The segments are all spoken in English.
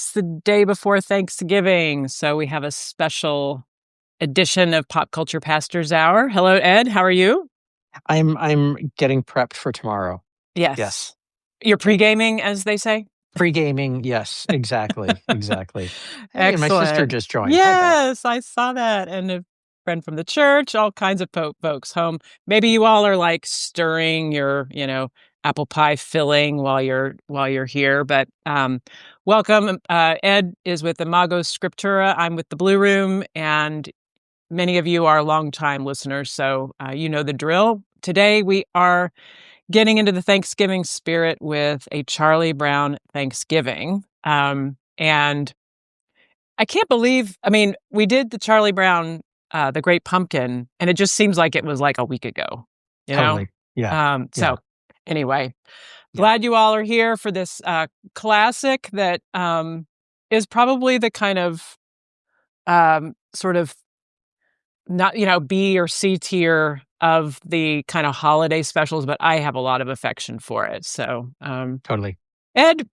it's the day before Thanksgiving, so we have a special edition of Pop Culture Pastors Hour. Hello, Ed. How are you? I'm getting prepped for tomorrow. Yes. Yes. You're pre-gaming, as they say? Pre-gaming, yes, exactly. Exactly. Hey, and my sister Excellent. just joined. Hi, Beth. Yes, I saw that. And a friend from the church, all kinds of folks home. Maybe you all are like stirring your, apple pie filling while you're here. But welcome. Ed is with Imago Scriptura. I'm with the Blue Room, and many of you are longtime listeners, so you know the drill. Today we are getting into the Thanksgiving spirit with a Charlie Brown Thanksgiving. And I can't believe, we did the Charlie Brown, the Great Pumpkin, and it just seems like it was like a week ago, you know? Totally. Yeah. So Yeah. anyway, Yeah. glad you all are here for this classic that is probably the kind of sort of not, B or C tier of the kind of holiday specials, but I have a lot of affection for it. So, Totally. Ed,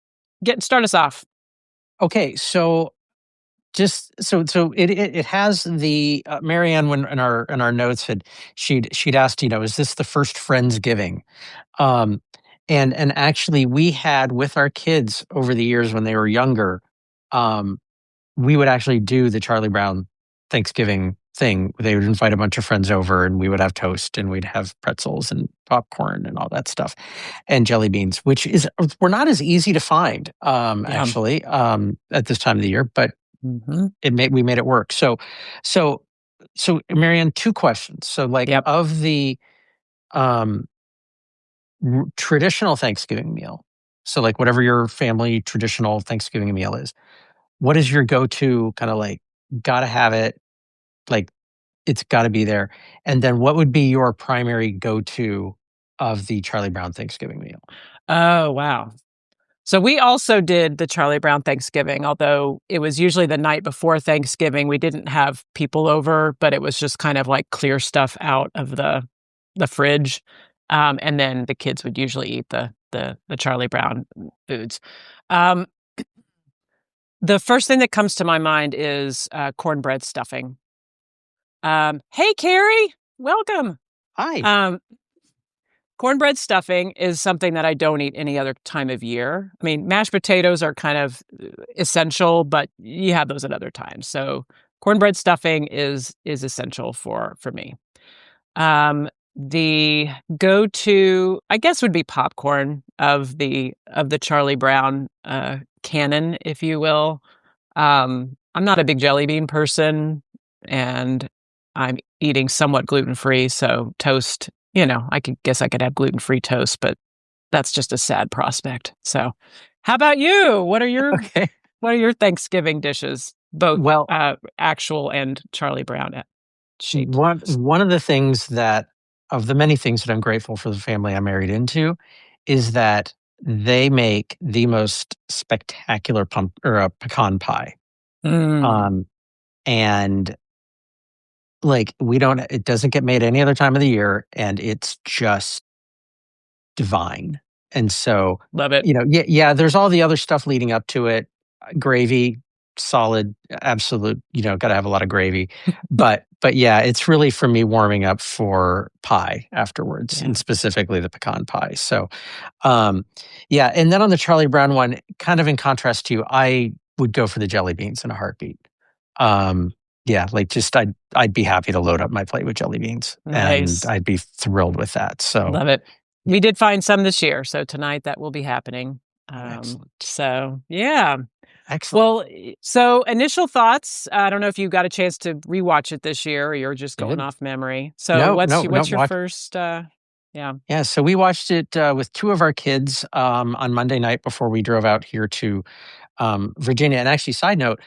start us off. Okay, so just so it has the MaryAnn, when in our notes, she'd asked, is this the first Friendsgiving? Um and actually we had with our kids over the years when they were younger, um we would actually do the Charlie Brown Thanksgiving thing. They would invite a bunch of friends over and we would have toast and we'd have pretzels and popcorn and all that stuff and jelly beans, which were not as easy to find, Yeah. actually, at this time of the year, but Hmm. we made it work. So, Marianne, two questions. So, like, Yep. of the um, traditional Thanksgiving meal, so like whatever your family traditional Thanksgiving meal is, what is your go-to kind of like, gotta have it, like it's got to be there? And then what would be your primary go-to of the Charlie Brown Thanksgiving meal? Oh, wow. So we also did the Charlie Brown Thanksgiving, although it was usually the night before Thanksgiving. We didn't have people over, but it was just kind of like clear stuff out of the fridge. And then the kids would usually eat the Charlie Brown foods. Um, the first thing that comes to my mind is cornbread stuffing. Hey, Carrie, welcome. Hi. Um, Cornbread stuffing is something that I don't eat any other time of year. I mean, mashed potatoes are kind of essential, but you have those at other times. So cornbread stuffing is essential for me. The go-to, I guess, would be popcorn of the Charlie Brown canon, if you will. I'm not a big jelly bean person, and I'm eating somewhat gluten-free, so toast, I could have gluten-free toast, but that's just a sad prospect. So, how about you? Okay. What are your Thanksgiving dishes, both Well, actual and Charlie Brown shaped? one of the things that, of the many things that I'm grateful for the family I married into, is that they make the most spectacular pecan pie. Mm, Um, and like, it doesn't get made any other time of the year, and it's just divine. And so, love it. yeah, there's all the other stuff leading up to it. Gravy, solid, absolute, got to have a lot of gravy. But yeah, it's really for me warming up for pie afterwards, Yeah. and specifically the pecan pie. So, um, yeah. And then on the Charlie Brown one, kind of in contrast to you, I would go for the jelly beans in a heartbeat. Um, yeah, like, just I'd be happy to load up my plate with jelly beans, and Nice. I'd be thrilled with that. So, Love it. We did find some this year, so tonight that will be happening. excellent. So yeah. Excellent. Well, so initial thoughts. I don't know if you got a chance to rewatch it this year, or you're just I going didn't. off memory. So No, what's no, your, no. what's your first? Yeah. Yeah, so we watched it with two of our kids on Monday night before we drove out here to Virginia. And actually, side note,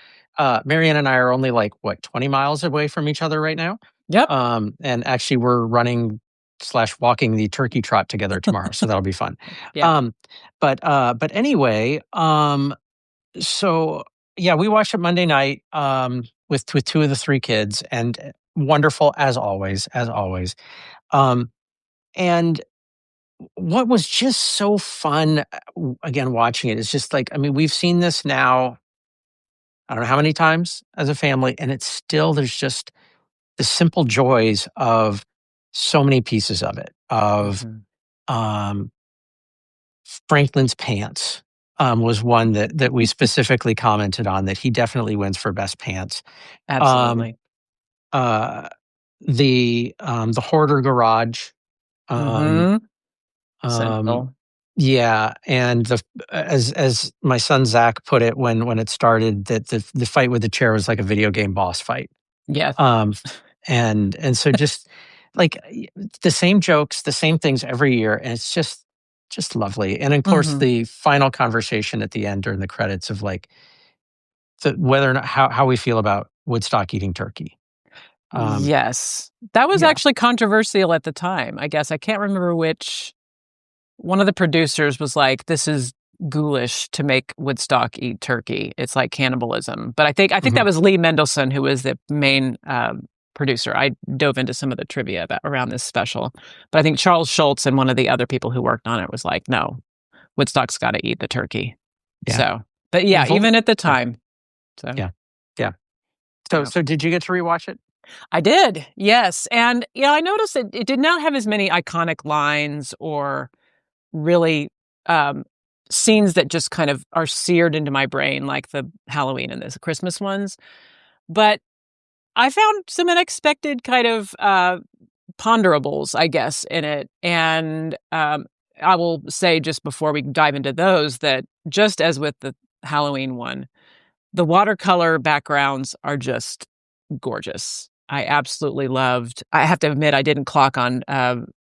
Marianne and I are only like, what, 20 miles away from each other right now. Yep. And actually, we're running slash walking the turkey trot together tomorrow, so that'll be fun. Yeah. Um, but anyway, so yeah, we watched it Monday night, with two of the three kids, and wonderful as always, as always. Um, and what was just so fun, again, watching it, is just like, I mean, we've seen this now. I don't know how many times as a family, and it's still there's just the simple joys of so many pieces of it. Of Mhm. um, Franklin's pants was one that we specifically commented on that he definitely wins for best pants. Um, Absolutely. uh, the hoarder garage. Um, Mhm. um, Central. yeah, and as my son Zach put it when it started, that the fight with the chair was like a video game boss fight. Yes. Um, and so just like the same jokes, the same things every year, and it's just lovely. And of course, Mhm. the final conversation at the end during the credits of like whether or not how we feel about Woodstock eating turkey. Um, Yes. That was yeah. actually controversial at the time, I guess. I can't remember which one of the producers was like, "This is ghoulish to make Woodstock eat turkey. It's like cannibalism." But I think that Mhm. was Lee Mendelson who was the main, producer. I dove into some of the trivia about around this special. But I think Charles Schultz and one of the other people who worked on it was like, "No, Woodstock's gotta eat the turkey." Yeah. So but Yeah. yeah, even at the Yeah. time. So, Yeah. Yeah. So yeah. so did you get to rewatch it? I did, yes, and, I noticed it did not have as many iconic lines or really, um, scenes that just kind of are seared into my brain like the Halloween and the Christmas ones, but I found some unexpected kind of, ponderables, I guess, in it, and, I will say just before we dive into those that just as with the Halloween one, the watercolor backgrounds are just gorgeous. I absolutely loved I have to admit I didn't clock on,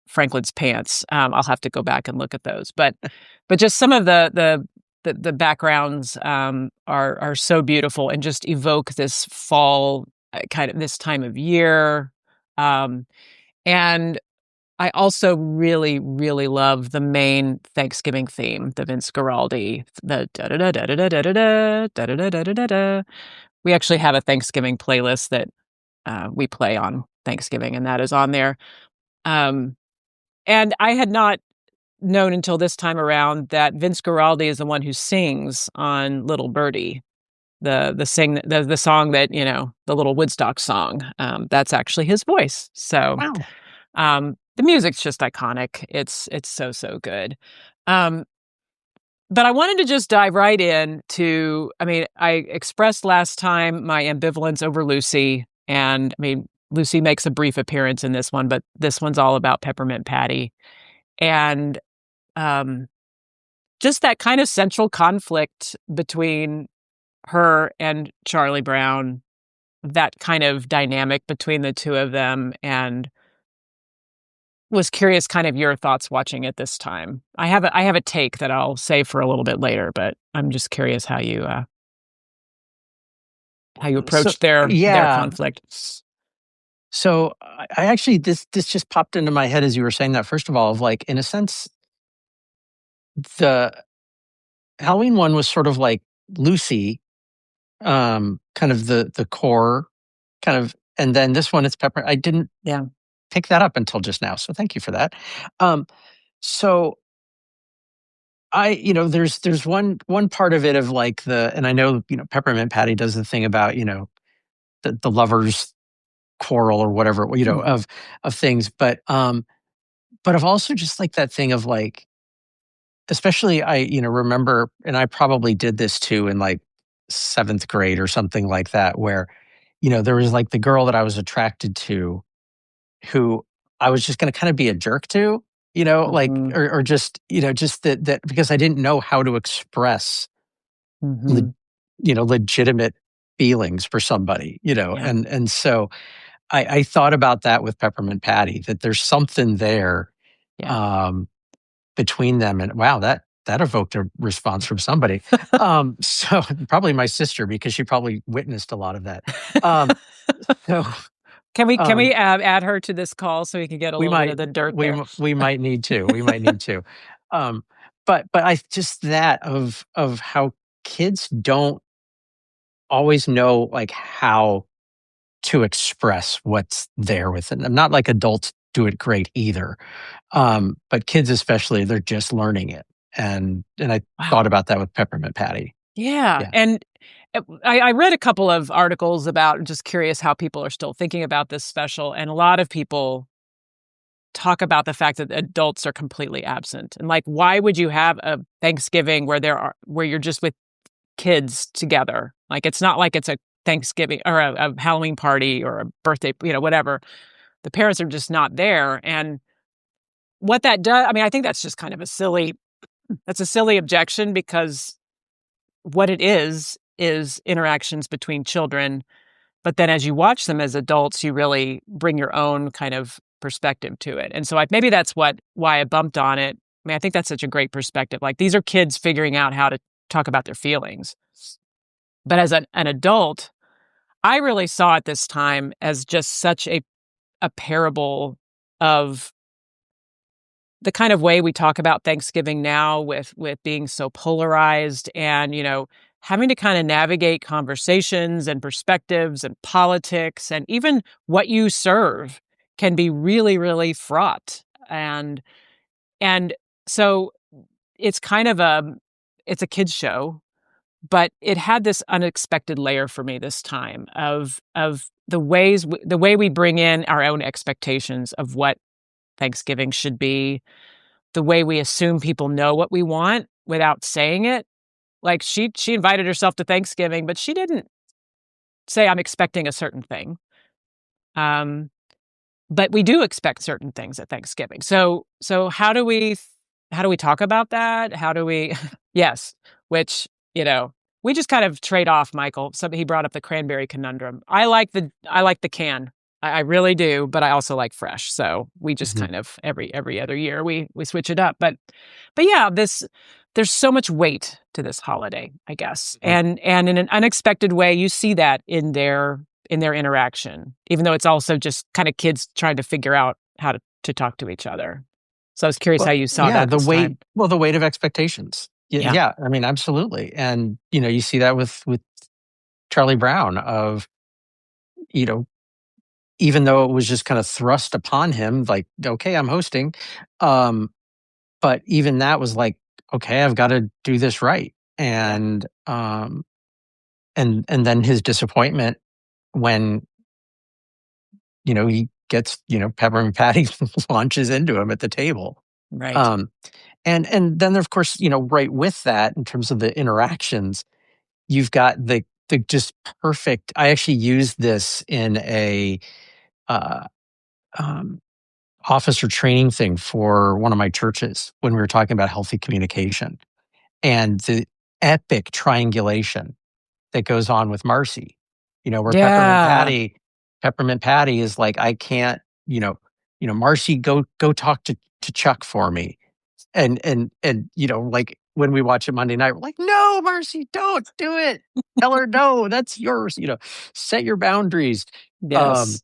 Franklin's pants. I'll have to go back and look at those, but just some of the backgrounds, are so beautiful and just evoke this fall, kind of this time of year, um, and I also really, really love the main Thanksgiving theme, the Vince Guaraldi, the da da da da da da da da da da da da da da da. We actually have a Thanksgiving playlist that, we play on Thanksgiving, and that is on there. Um, and I had not known until this time around that Vince Guaraldi is the one who sings on Little Birdie, the song that, the little Woodstock song, that's actually his voice. So, Wow. the music's just iconic. It's so, so good. Um, but I wanted to just dive right in to I mean, I expressed last time my ambivalence over Lucy, and, I mean, Lucy makes a brief appearance in this one, but this one's all about Peppermint Patty, and, um, just that kind of central conflict between her and Charlie Brown, that kind of dynamic between the 2 of them, and was curious kind of your thoughts watching it this time. I have a take that I'll save for a little bit later, but I'm just curious how you So approach their yeah. conflict. So I actually this just popped into my head as you were saying that. First of all, of like in a sense, the Halloween one was sort of like Lucy, kind of the core kind of, and then this one it's Pepper. I didn't Yeah. pick that up until just now, so thank you for that. Um, so there's one part of it of like and I know Peppermint Patty does the thing about the lovers quarrel or whatever Mhm. of things, but I've also just like that thing of like, especially I remember, and I probably did this too in like seventh grade or something like that, where there was like the girl that I was attracted to who I was just going to kind of be a jerk to, like, Mhm. or just, just that because I didn't know how to express, le- Mhm. legitimate feelings for somebody, Yeah. and so I thought about that with Peppermint Patty, that there's something there, Yeah. um, between them, and wow, that evoked a response from somebody. So probably my sister, because she probably witnessed a lot of that. Um, so Can we um, add her to this call so we can get a we little bit might of the dirt there? we might need to. We might need to. Um, but I just that of how kids don't always know like how to express what's there within them. Not like adults do it great either. But kids especially, they're just learning it. And I Wow. thought about that with Peppermint Patty. Yeah, Yeah. I read a couple of articles about, just curious how people are still thinking about this special, and a lot of people talk about the fact that adults are completely absent. And like, why would you have a Thanksgiving where you're just with kids together? Like, it's not like it's a Thanksgiving or a Halloween party or a birthday, whatever. The parents are just not there. And what that does, I mean, I think that's just kind of that's a silly objection, because what it is interactions between children. But then as you watch them as adults, you really bring your own kind of perspective to it. And so maybe that's why I bumped on it. I mean, I think that's such a great perspective. Like, these are kids figuring out how to talk about their feelings. But as an adult, I really saw it this time as just such a parable of the kind of way we talk about Thanksgiving now, with being so polarized, and having to kind of navigate conversations and perspectives and politics, and even what you serve can be really, really fraught. And so it's kind of it's a kids show, but it had this unexpected layer for me this time of the way we bring in our own expectations of what Thanksgiving should be, the way we assume people know what we want without saying it. Like, she invited herself to Thanksgiving, but she didn't say, "I'm expecting a certain thing." Um, but we do expect certain things at Thanksgiving. So how do we talk about that? How do we yes, which, we just kind of trade off, Michael. So he brought up the cranberry conundrum. I like the can. I really do, but I also like fresh. So we just Mhm. kind of every other year we switch it up. But yeah, there's so much weight to this holiday, I guess. Mhm. And in an unexpected way, you see that in their interaction, even though it's also just kind of kids trying to figure out how to talk to each other. So I was curious how Well, you saw yeah, that this time. the weight of expectations. Yeah, Yeah. yeah, I mean, absolutely. And, you see that with Charlie Brown of, you know, even though it was just kind of thrust upon him, like, okay, I'm hosting. Um, but even that was like, okay, I've got to do this right. Yeah. And then his disappointment when, he gets, Peppermint Patty launches into him at the table. Right. Um, and then of course, right with that, in terms of the interactions, you've got the just perfect. I actually used this in a uh, um, officer training thing for one of my churches when we were talking about healthy communication and the epic triangulation that goes on with Marcy. Where Yeah. Peppermint Patty is like, I can't, Marcy, go talk to Chuck for me. And like when we watch it Monday night, we're like, no, Marcy, don't do it. Tell her no, that's yours. Set your boundaries. Um, Yes.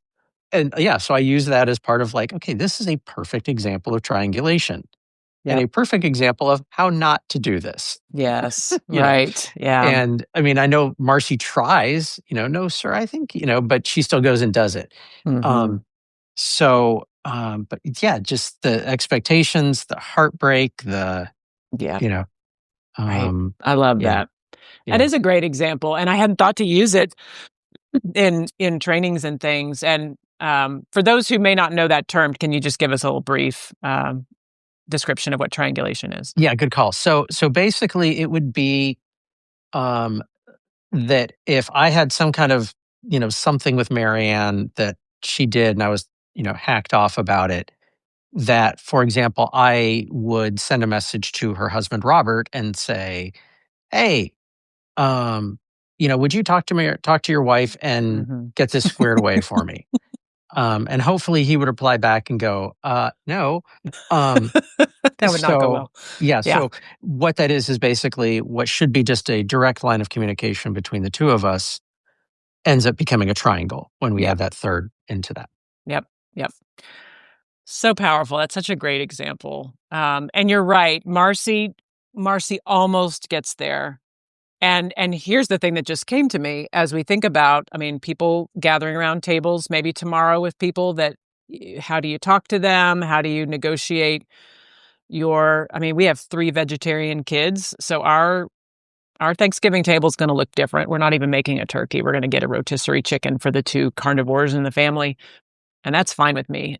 and yeah, so I use that as part of like, okay, this is a perfect example of triangulation and Yep. a perfect example of how not to do this. Yes. you know, Right. Yeah. and I mean, I know Marcy tries, no, sir, I think, but she still goes and does it. Mhm. Um, but yeah, just the expectations, the heartbreak, Yeah. you know, Right. um, I love yeah, that. That yeah. is a great example, and I hadn't thought to use it in trainings and things. And for those who may not know that term, can you just give us a little brief description of what triangulation is? Yeah, good call. So basically it would be um that if I had some kind of, something with Marianne that she did and I was, hacked off about it, that, for example, I would send a message to her husband Robert and say, "Hey, um, would you talk to your wife and Mhm. get this squared away for me?" And hopefully he would reply back and go, no. Um, That would not go so well. yeah, Yeah. so what that is basically what should be just a direct line of communication between the two of us ends up becoming a triangle when we Yep. add that third into that. Yep. Yep. So powerful. That's such a great example. And you're right. Marcy almost gets there. And here's the thing that just came to me as we think about, I mean, people gathering around tables maybe tomorrow with people that how do you talk to them? How do you negotiate I mean, we have 3 vegetarian kids, so our our Thanksgiving table is going to look different. We're not even making a turkey. We're going to get a rotisserie chicken for the two carnivores in the family, and that's fine with me.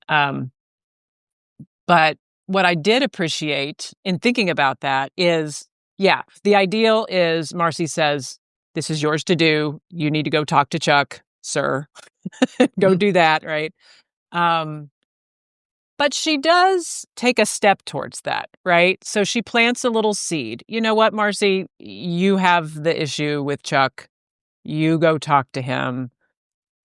But what I did appreciate in thinking about that is, yeah, the ideal is Marcy says, "This is yours to do. You need to go talk to Chuck, sir. Go Mhm. do that." Right. Um, but she does take a step towards that, right? So she plants a little seed. You know what, Marcy? You have the issue with Chuck. You go talk to him.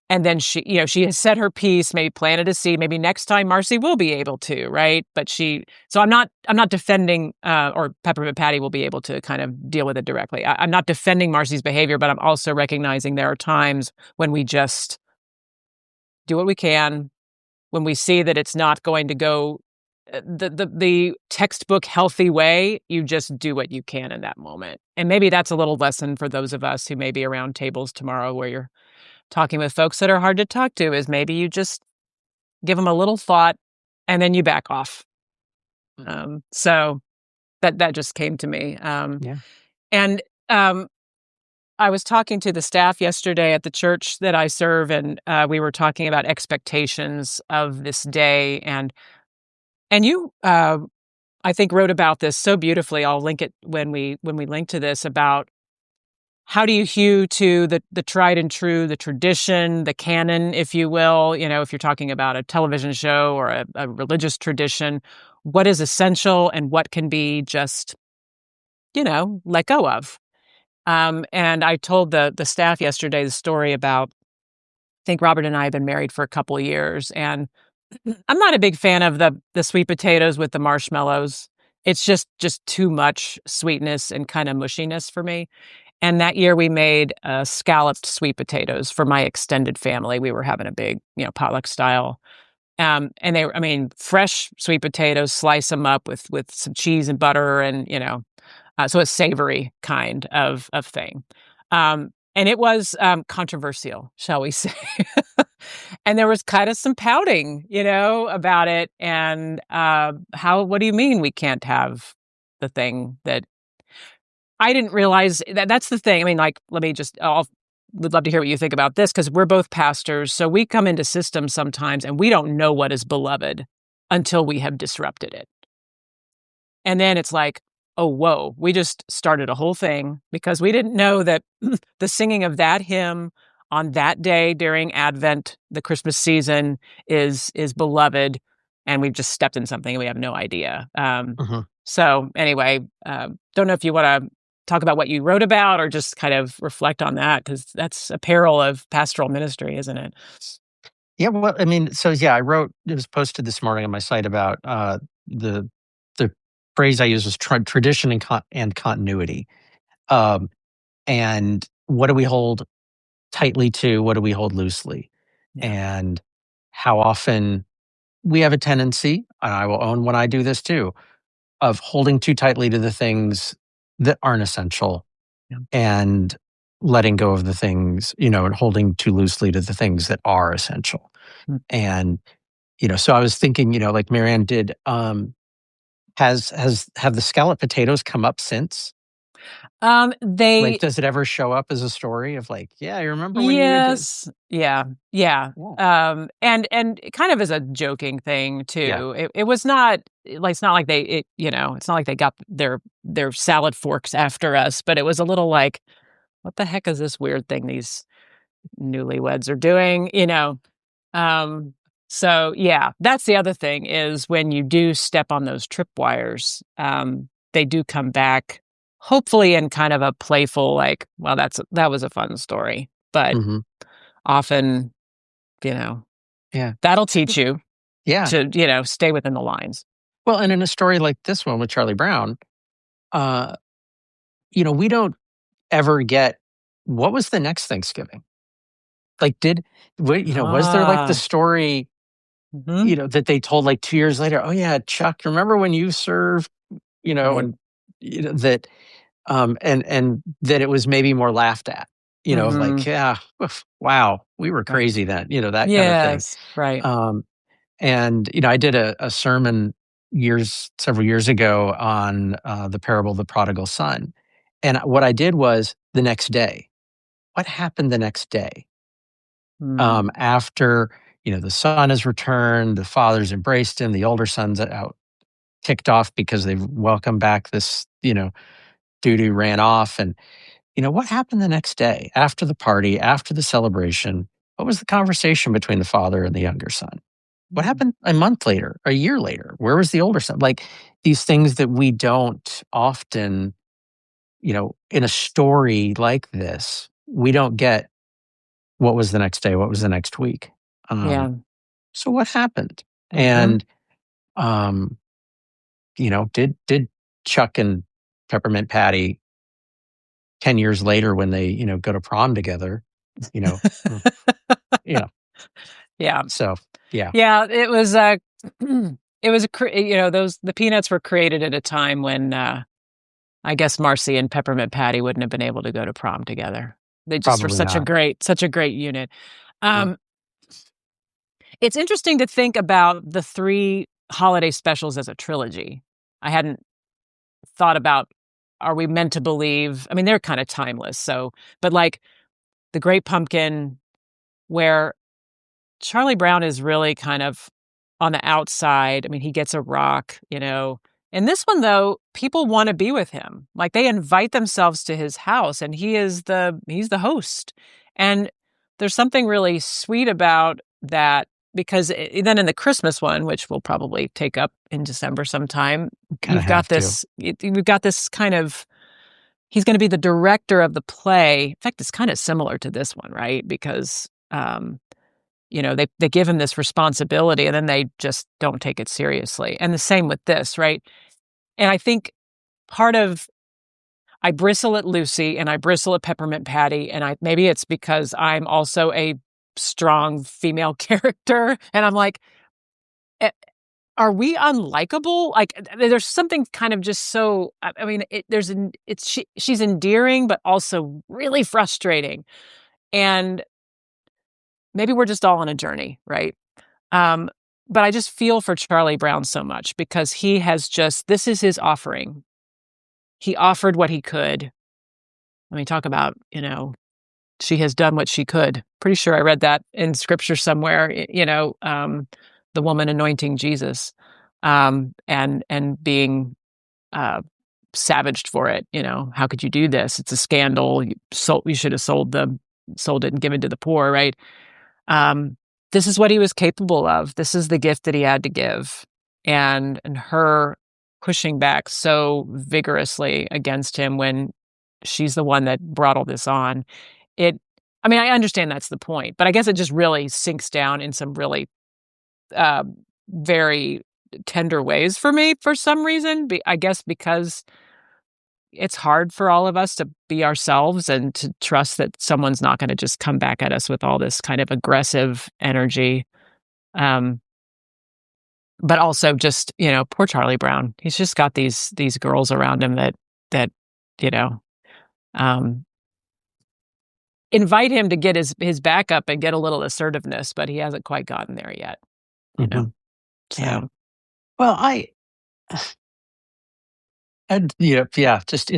And then she has said her piece, maybe planted a seed. Maybe next time Marcy will be able to, right? But so I'm not defending, or Peppermint Patty will be able to kind of deal with it directly. I'm not defending Marcy's behavior, but I'm also recognizing there are times when we just do what we can, when we see that it's not going to go the textbook healthy way, you just do what you can in that moment. And maybe that's a little lesson for those of us who may be around tables tomorrow where you're talking with folks that are hard to talk to, is maybe you just give them a little thought and then you back off. Mhm. So that just came to me. Yeah. And I was talking to the staff yesterday at the church that I serve, and we were talking about expectations of this day. And you, I think, wrote about this so beautifully. I'll link it when we link to this, about how do you hew to the tried and true, the tradition, the canon, if you will. If you're talking about a television show or a religious tradition, what is essential and what can be just let go of. And I told the staff yesterday the story about, I think Robert and I have been married for a couple of years, and I'm not a big fan of the sweet potatoes with the marshmallows. It's just too much sweetness and kind of mushiness for me. And that year we made scalloped sweet potatoes for my extended family. We were having a big, potluck style. And I mean, fresh sweet potatoes, slice them up with some cheese and butter, and so a savory kind of thing. And it was controversial, shall we say? And there was kind of some pouting, about it. And what do you mean we can't have the thing that I didn't realize that's the thing. I mean, like, let me just, would love to hear what you think about this, because we're both pastors. So we come into systems sometimes and we don't know what is beloved until we have disrupted it. And then it's like, oh, whoa, we just started a whole thing because we didn't know that the singing of that hymn on that day during Advent, the Christmas season, is beloved, and we've just stepped in something and we have no idea. Mhm. So anyway, don't know if you want to talk about what you wrote about or just kind of reflect on that, because that's a peril of pastoral ministry, isn't it? Yeah, well, I mean, so yeah, I wrote, it was posted this morning on my site about the the phrase I use was tradition and continuity. Um, and what do we hold tightly to? What do we hold loosely? Yeah. And how often we have a tendency, and I will own when I do this too, of holding too tightly to the things that aren't essential Yeah. and letting go of the things, and holding too loosely to the things that are essential. Mm. And so I was thinking, like MaryAnn did, have the scalloped potatoes come up since? Like, They does it ever show up as a story of like, yeah, I remember when you did? Yes. Yeah. Yeah. Yeah. And kind of as a joking thing Yeah. too. It was not like, it's not like it's not like they got their salad forks after us, but it was a little like, what the heck is this weird thing these newlyweds are doing, Um, so yeah, that's the other thing, is when you do step on those tripwires, they do come back, hopefully in kind of a playful, like, well, that was a fun story. But Mhm. often, you know, Yeah. that'll teach you Yeah. to, stay within the lines. Well, and in a story like this one with Charlie Brown, uh, we don't ever get what was the next Thanksgiving? Like, was there like the Ah. story, Mhm. that they told like 2 years later? Oh yeah, Chuck, remember when you served, Right. and that, and that it was maybe more laughed at, of like, Mhm. yeah, oof, wow, we were Right. crazy then, that kind of thing. Yes. Right. Um, and I did a sermon several years ago on the parable of the prodigal son, And what I did was the next day. What happened the next day? Mm. After, the son has returned, the father's embraced him, the older son's out ticked off because they've welcomed back this, dude who ran off. And, what happened the next day after the party, after the celebration? What was the conversation between the father and the younger son? What Mm. happened a month later, a year later? Where was the older son? Like these things that we don't often, in a story like this, we don't get what was the next day, what was the next week. Um, Yeah. so what happened? Mhm. And um, did Chuck and Peppermint Patty 10 years later when they, go to prom together, you know, mm, yeah. Yeah. So yeah, Yeah, it was, it was those the Peanuts were created at a time when, I guess Marcy and Peppermint Patty wouldn't have been able to go to prom together. They just were probably not. such a great unit. Uh, Um, it's interesting to think about the 3 holiday specials as a trilogy. I hadn't thought about, are we meant to believe, I mean, they're kinda timeless, so but, like, The Great Pumpkin, where Charlie Brown is really kind of on the outside. I mean, he gets a rock, you know. In this one, though, people wanna be with him. Like, they invite themselves to his house, and he's the host. And there's something really sweet about that because then in the Christmas one, which we'll probably take up in December sometime, kind of have to. we've got this kind of he's gonna be the director of the play. In fact, it's kinda similar to this one, right? Because, they give him this responsibility and then they just don't take it seriously. And the same with this, right? And I think part of I bristle at Lucy and I bristle at Peppermint Patty, and I maybe it's because I'm also a strong female character, and I'm like, "Eh, are we unlikable?" Like, there's something kind of just so I mean, she's endearing, but also really frustrating. And maybe we're just all on a journey, right? Um, but I just feel for Charlie Brown so much because he has just this is his offering. He offered what he could. I mean, talk about, she has done what she could. Pretty sure I read that in scripture somewhere, the woman anointing Jesus, and being, uh, savaged for it, "How could you do this? It's a scandal. You should have sold it and given to the poor," right? Um, this is what he was capable of. This is the gift that he had to give. And her pushing back so vigorously against him when she's the one that brought all this on. It I mean, I understand that's the point, but I guess it just really sinks down in some really, uh, very tender ways for me for some reason. I guess because it's hard for all of us to be ourselves and to trust that someone's not gonna just come back at us with all this kind of aggressive energy. Um, but also just, poor Charlie Brown. He's just got these girls around him that, you know, um, invite him to get his back up and get a little assertiveness, but he hasn't quite gotten there yet, you know? Mhm. Yeah. So Well, and yeah, just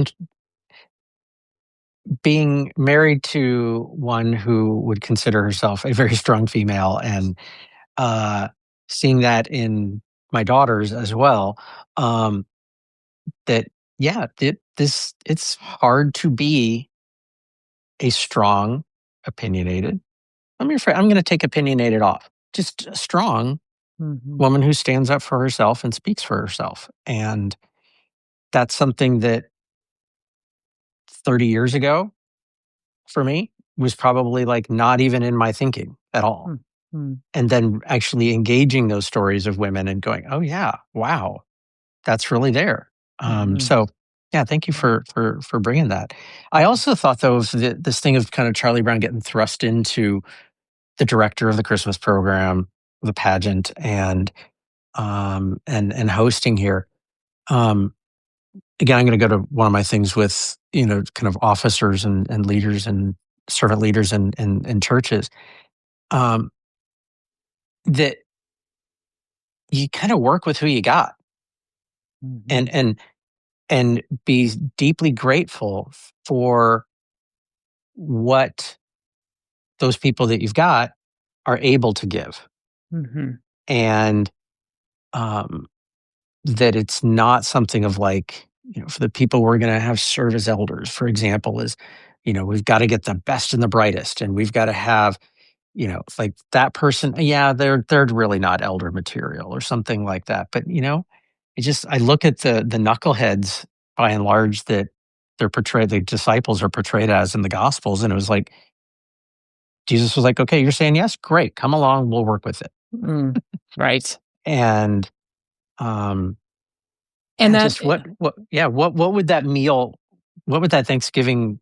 being married to one who would consider herself a very strong female and uh, seeing that in my daughters as well. Um, that yeah, it's hard to be a strong, opinionated. I'm going to take opinionated off. Just a strong mhm, woman who stands up for herself and speaks for herself, and that's something that 30 years ago for me was probably like not even in my thinking at all. mm, mm, And then actually engaging those stories of women and going, oh yeah, wow, that's really there. mhm, So yeah, thank you yeah, for bringing that. I also thought though of this thing of kind of Charlie Brown getting thrust into the director of the Christmas program, the pageant, and hosting here. Um, Again, I'm going to go to one of my things with kind of officers and leaders and servant leaders and churches. Um, that you kind of work with who you got, mhm, and and be deeply grateful for what those people that you've got are able to give. Mhm. And um, that it's not something of like, for the people we're going to have serve as elders, for example, is, we've got to get the best and the brightest, and we've got to have, like that person. Yeah, they're really not elder material or something like that. But I look at the knuckleheads by and large that they're portrayed, the disciples are portrayed as in the Gospels, and it was like Jesus was like, "Okay, you're saying yes, great, come along, we'll work with it." Mm. Right. And um, And yeah, that just what would that meal, what would that Thanksgiving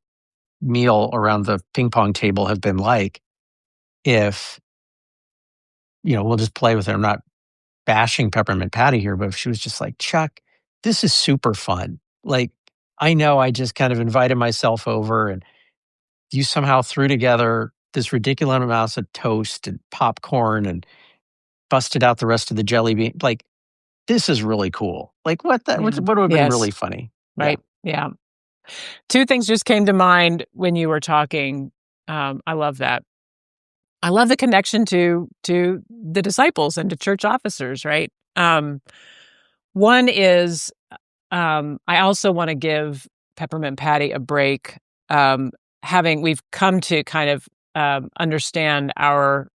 meal around the ping pong table have been like if, we'll just play with it. I'm not bashing Peppermint Patty here, but if she was just like, Chuck, this is super fun. Like, I know I just kind of invited myself over and you somehow threw together this ridiculous amount of toast and popcorn and busted out the rest of the jelly bean. Like, this is really cool. Like, yeah. what would have been Yes. really funny? Yeah. Right. Yeah. 2 things just came to mind when you were talking. I love that. I love the connection to the disciples and to church officers, right? One is, I also wanna give Peppermint Patty a break, um, we've come to kind of, understand our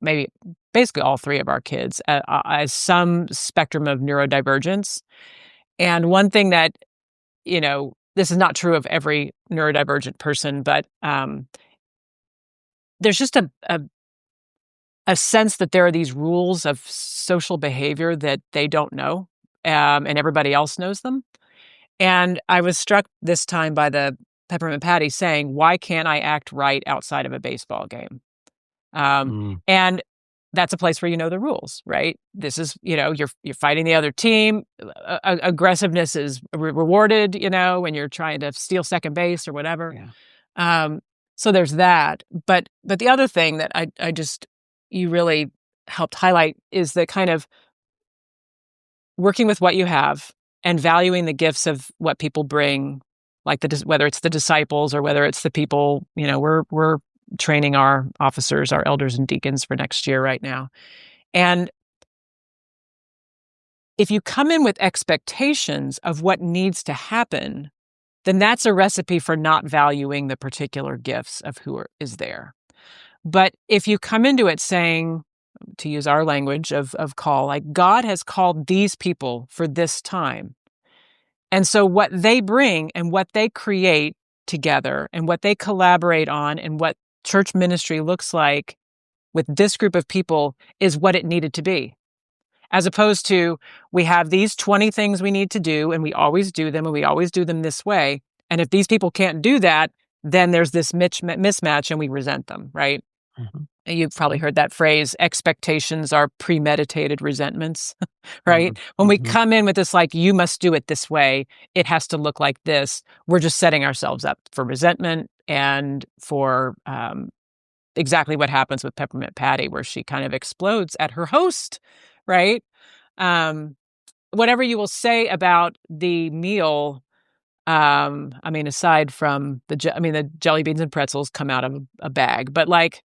maybe basically all 3 of our kids, as some spectrum of neurodivergence, and one thing that, this is not true of every neurodivergent person, but, there's just a sense that there are these rules of social behavior that they don't know, and everybody else knows them. And I was struck this time by the Peppermint Patty saying, "Why can't I act right outside of a baseball game?" Mm, And that's a place where you know the rules, right? This is, you're fighting the other team. Aggressiveness is rewarded, when you're trying to steal second base or whatever. yeah. Um, so there's that. But the other thing that I just you really helped highlight is the kind of working with what you have and valuing the gifts of what people bring, like whether it's the disciples or whether it's the people, we're training our officers, our elders and deacons for next year right now. And if you come in with expectations of what needs to happen, then that's a recipe for not valuing the particular gifts of is there. But if you come into it saying, to use our language of call, like God has called these people for this time. And so what they bring and what they create together and what they collaborate on and what church ministry looks like with this group of people is what it needed to be. As opposed to, we have these 20 things we need to do and we always do them and we always do them this way. And if these people can't do that, then there's this mismatch and we resent them, right? Mhm, You've probably heard that phrase, expectations are premeditated resentments, right? mhm, When we mhm. come in with this, like, you must do it this way, it has to look like this, we're just setting ourselves up for resentment and for exactly what happens with Peppermint Patty, where she kind of explodes at her host, right? Um, Whatever you will say about the meal, I mean, aside from the jelly beans and pretzels come out of a bag, but like,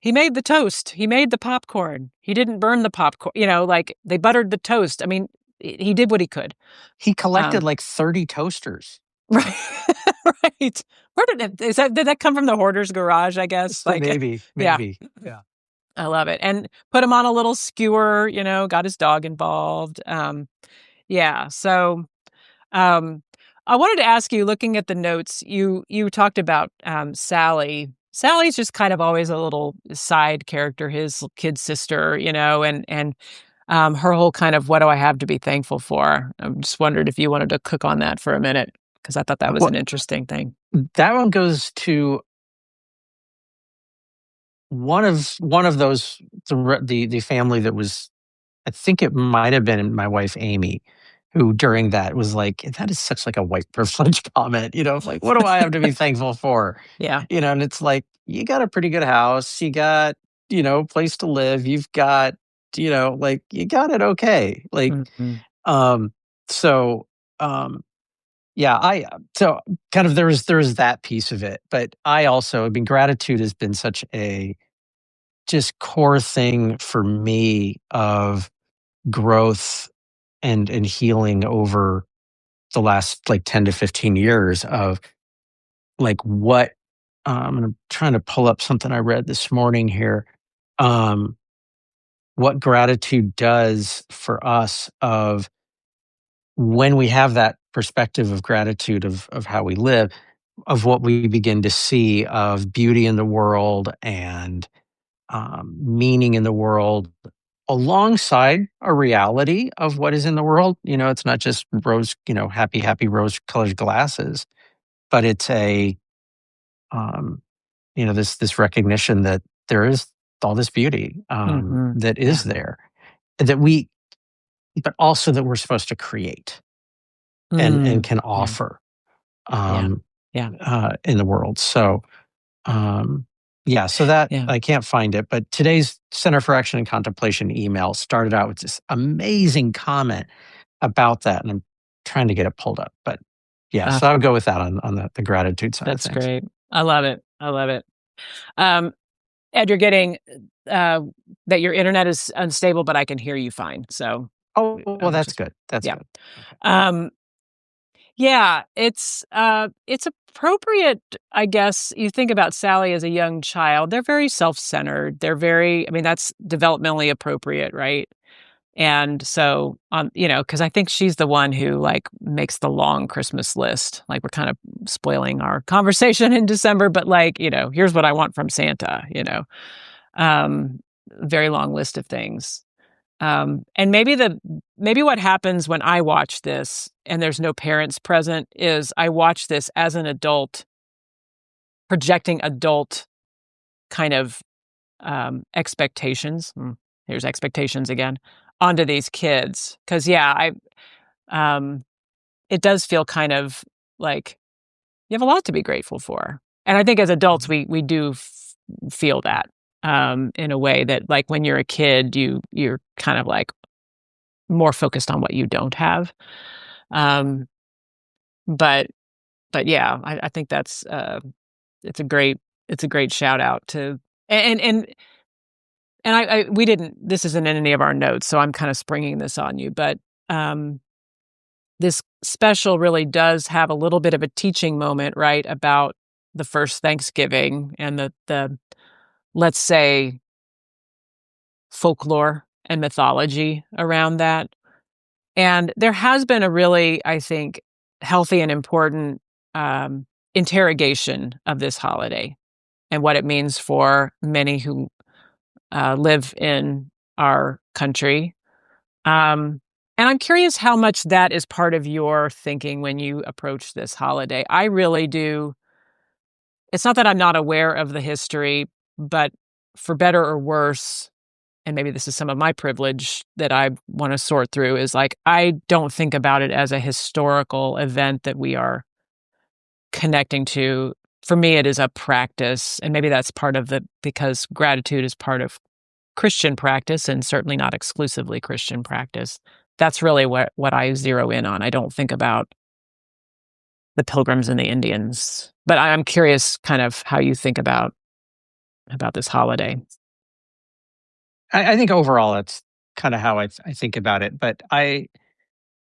he made the toast. He made the popcorn. He didn't burn the popcorn. Like they buttered the toast. I mean, he did what he could. He collected Um, like 30 toasters. right, right. Where did that come from? The hoarder's garage, I guess. So Like, maybe, yeah, maybe. Yeah. I love it. And put him on a little skewer. Got his dog involved. Yeah. So Um, I wanted to ask you, looking at the notes, you talked about Sally. Sally's just kind of always a little side character, his kid sister, and her whole kind of what do I have to be thankful for? I just wondered if you wanted to cook on that for a minute because I thought that was Well, an interesting thing. that one goes to one of those, the family that was, I think it might have been my wife Amy, who during that was like, that is such like a white privilege comment, it's like, what do I have to be thankful for? Yeah. And it's like, you got a pretty good house, you got, place to live, you've got, like you got it okay. Like, Mhm. um, so, um, Yeah, so kind of there was that piece of it, but I also, I mean, gratitude has been such a just core thing for me of growth and healing over the last like 10 to 15 years of like what and I'm trying to pull up something I read this morning here. Um, what gratitude does for us of when we have that perspective of gratitude of how we live, of what we begin to see of beauty in the world and meaning in the world alongside a reality of what is in the world. You know, it's not just rose, happy, happy rose colored glasses, but it's um, this recognition that there is all this beauty Hmm. that is Yeah. there that we, but also that we're supposed to create and can Yeah. offer Yeah. um, Yeah. in the world. So, um, yeah, so that Yeah. I can't find it, but today's Center for Action and Contemplation email started out with this amazing comment about that, and I'm trying to get it pulled up. But yeah, Uh, so I would go with that on the gratitude side of that's things. great. I love it. I love it. Um, Ed, you're getting uh, that your internet is unstable, but I can hear you fine. So, Oh, well, which that's is good. That's yeah. good. Okay. Um, yeah, it's appropriate, I guess. You think about Sally as a young child. They're very self-centered. They're very, I mean, that's developmentally appropriate, right? And so, because I think she's the one who like makes the long Christmas list. Like we're kind of spoiling our conversation in December, but like, here's what I want from Santa. Um, very long list of things. And maybe what happens when I watch this and there's no parents present is I watch this as an adult projecting adult kind of expectations. Here's expectations again onto these kids. Because yeah, um, it does feel kind of like you have a lot to be grateful for, and I think as adults we do feel that in a way that like when you're a kid you're kind of like more focused on what you don't have. Um, but yeah, I think that's it's a great it's a great shout out to and and and I we didn't this isn't in any of our notes, so I'm kind of springing this on you, but um, this special really does have a little bit of a teaching moment, right, about the first Thanksgiving and the let's say folklore and mythology around that. And there has been a really, I think, healthy and important um, interrogation of this holiday and what it means for many who live in our country. And I'm curious how much that is part of your thinking when you approach this holiday. I really do. It's not that I'm not aware of the history, but for better or worse, and maybe this is some of my privilege that I want to sort through, is like I don't think about it as a historical event that we are connecting to. For me, it is a practice. And maybe that's part of the because gratitude is part of Christian practice and certainly not exclusively Christian practice. That's really what I zero in on. I don't think about the pilgrims and the Indians, but I'm curious kind of how you think about this holiday. I think overall it's kind of how I think about it. But I'm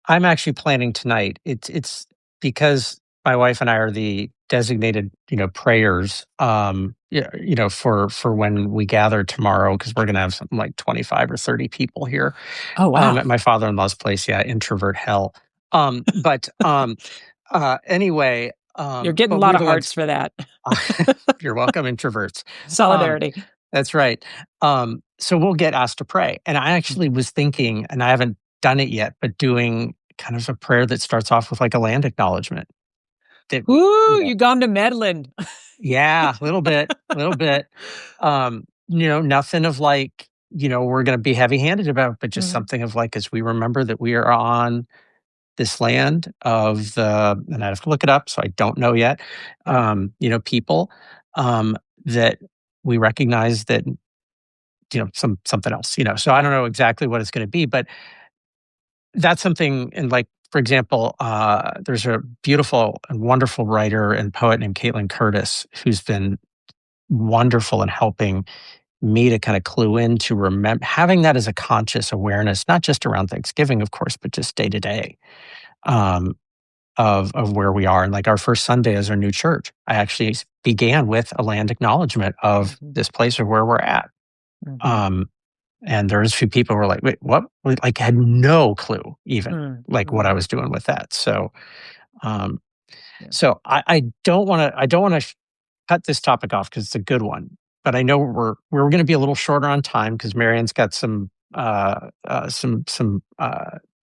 actually planning tonight. It's because my wife and I are the designated, prayers, for when we gather tomorrow, because we're gonna have something like 25 or 30 people here, Oh, wow. at my father-in-law's place. Yeah, introvert hell. But anyway, You're getting a but lot we're of the ones. hearts for that. You're welcome, introverts. Um, Solidarity. that's right. So we'll get asked to pray. And I actually was thinking, and I haven't done it yet, but doing kind of a prayer that starts off with like a land acknowledgement that, Ooh, you gone to Medlin. yeah, a little bit, a little bit. Nothing of like, we're going to be heavy handed about, it, but just Mhm. something of like, as we remember that we are on this land of and I have to look it up, so I don't know yet, people, that we recognize that something else, so I don't know exactly what it's going to be, but that's something, and like for example, there's a beautiful and wonderful writer and poet named Caitlin Curtis who's been wonderful in helping me to kind of clue in to remember having that as a conscious awareness, not just around Thanksgiving, of course, but just day to day, um, of where we are. And like our first Sunday as our new church, I actually began with a land acknowledgement of Mhm. this place of where we're at. Mhm. Um, and there was a few people who were like, "Wait, what?" Like had no clue even Mm, like what I mm, was doing with that. Um, yeah. I don't want to cut this topic off because it's a good one. But I know we're going to be a little shorter on time because Marianne's got some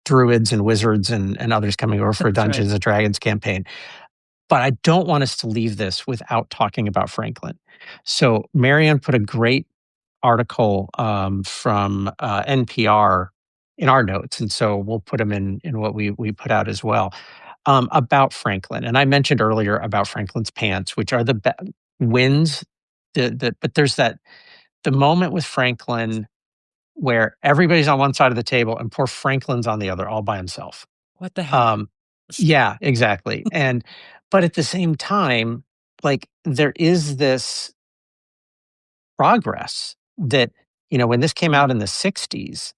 druids and wizards and others coming over for a That's right. Dungeons and Dragons campaign. But I don't want us to leave this without talking about Franklin. So Marianne put a great article from NPR in our notes, and so we'll put them in what we put out as well about Franklin. And I mentioned earlier about Franklin's pants, which are the wins. But there's the moment with Franklin where everybody's on one side of the table and poor Franklin's on the other, all by himself. What the heck? Um, yeah, exactly. But at the same time, like there is this progress that when this came out Mm, in the '60s,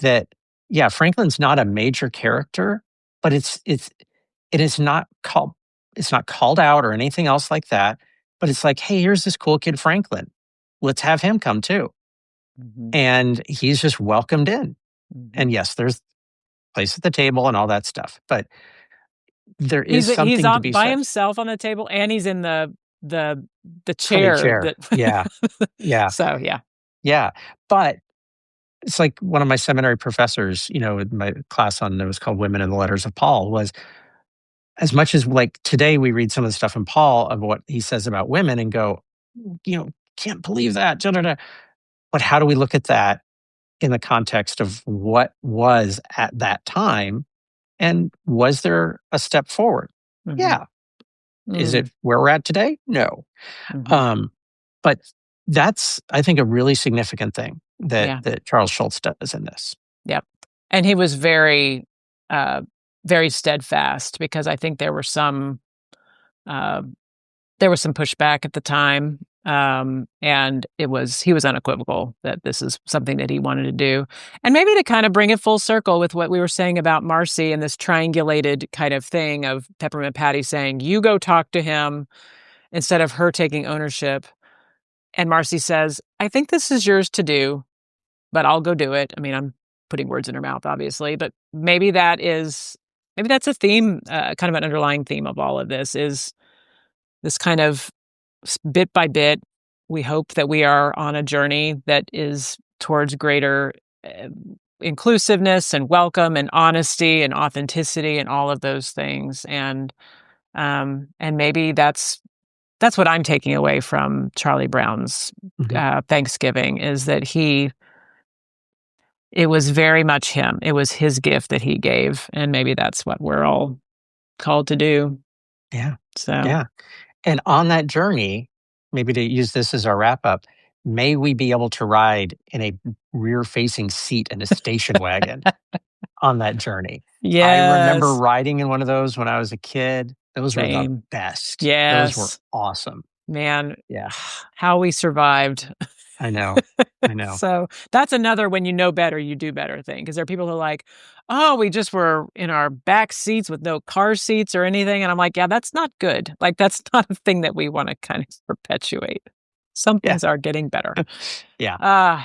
that yeah, Franklin's not a major character, but it is not called out or anything else like that. But it's like, hey, here's this cool kid Franklin. Let's have him come too. mhm, And he's just welcomed in. And mhm. yes, there's place at the table and all that stuff. But there is He's something to on be by said. himself on the table, and he's in the the Honey chair chair. that Yeah. Yeah. so, yeah. Yeah. But it's like one of my seminary professors, in my class on it was called Women in the Letters of Paul, was as much as like today we read some of the stuff in Paul of what he says about women and go, can't believe that. Da, da, da. But how do we look at that in the context of what was at that time? And was there a step forward? Mhm. Yeah. Is it Mm, where we're at today? No. mhm. Um, but that's, I think, a really significant thing that Yeah, Charles Schultz does in this. yep. And he was very, uh, very steadfast because I think uh there was some pushback at the time, and he was unequivocal that this is something that he wanted to do. And maybe to kind of bring it full circle with what we were saying about Marcy and this triangulated kind of thing of Peppermint Patty saying, "You go talk to him," instead of her taking ownership. And Marcy says, "I think this is yours to do, but I'll go do it." I mean, I'm putting words in her mouth, obviously, but maybe that's a theme, kind of an underlying theme of all of this is this kind of bit by bit, we hope that we are on a journey that is towards greater uh, inclusiveness and welcome and honesty and authenticity and all of those things. And maybe that's what I'm taking away from Charlie Brown's Mhm. Thanksgiving is that it was very much him. It was his gift that he gave, and maybe that's what we're all called to do. Yeah. So Yeah. And on that journey, maybe to use this as our wrap up, may we be able to ride in a rear facing seat in a station wagon on that journey. I remember yes, riding in one of those when I was a kid. Those were the same. best. Those were Yes. awesome. Man, Yeah, how we survived. I know. I know. So, that's another when you know better, you do better thing. Because there are people who are like, "Oh, we just were in our back seats with no car seats or anything," and I'm like, "Yeah, that's not good. Like, that's not a thing that we wanna kind of perpetuate. Some Yeah. things are getting better." Yeah.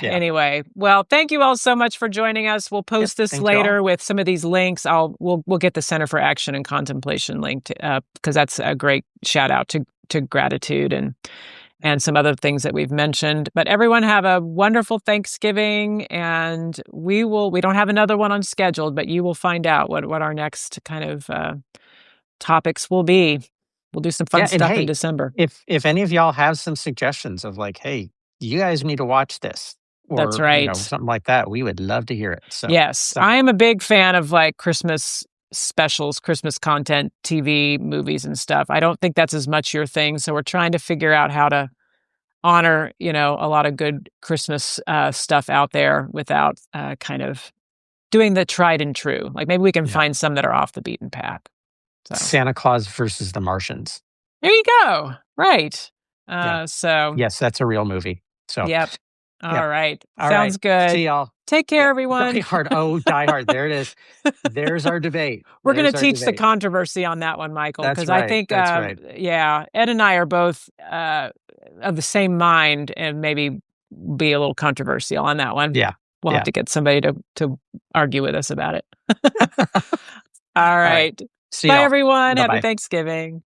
Yeah. Anyway, well, thank you all so much for joining us. We'll Yep. post this Thank you all. later with some of these links. We'll get the Center for Action and Contemplation linked, because that's a great shout out to gratitude and some other things that we've mentioned. But everyone have a wonderful Thanksgiving, and we don't have another one on scheduled, but you will find out what our next kind of topics will be. We'll do some fun Yeah. And stuff in hey, December. if any of y'all have some suggestions of like, hey, you guys need to watch this That's or, right. something like that, we would love to hear it. Yes, So I am a big fan of like Christmas specials, Christmas content, TV, movies, and stuff. I don't think that's as much your thing. So we're trying to figure out how to honor, a lot of good Christmas stuff out there without kind of doing the tried and true. Like, maybe we can Yeah. find some that are off the beaten path. So Santa Claus versus the Martians. there you go. Right. Yeah. So Yes, that's a real movie. So, yep. yep. All right. All right. Sounds good. See y'all. Take care, Yep. Die everyone. Hard. Oh, Die Hard. There it is. There's our debate. We're going to There's our teach the debate. controversy on that one, Michael, That's because I right. think, That's right. yeah, Ed and I are both of the same mind, and maybe be a little controversial on that one. Yeah. We'll have Yeah. to get somebody to argue with us about it. All All right. right. See Bye, y'all. everyone. Happy Bye-bye. Thanksgiving.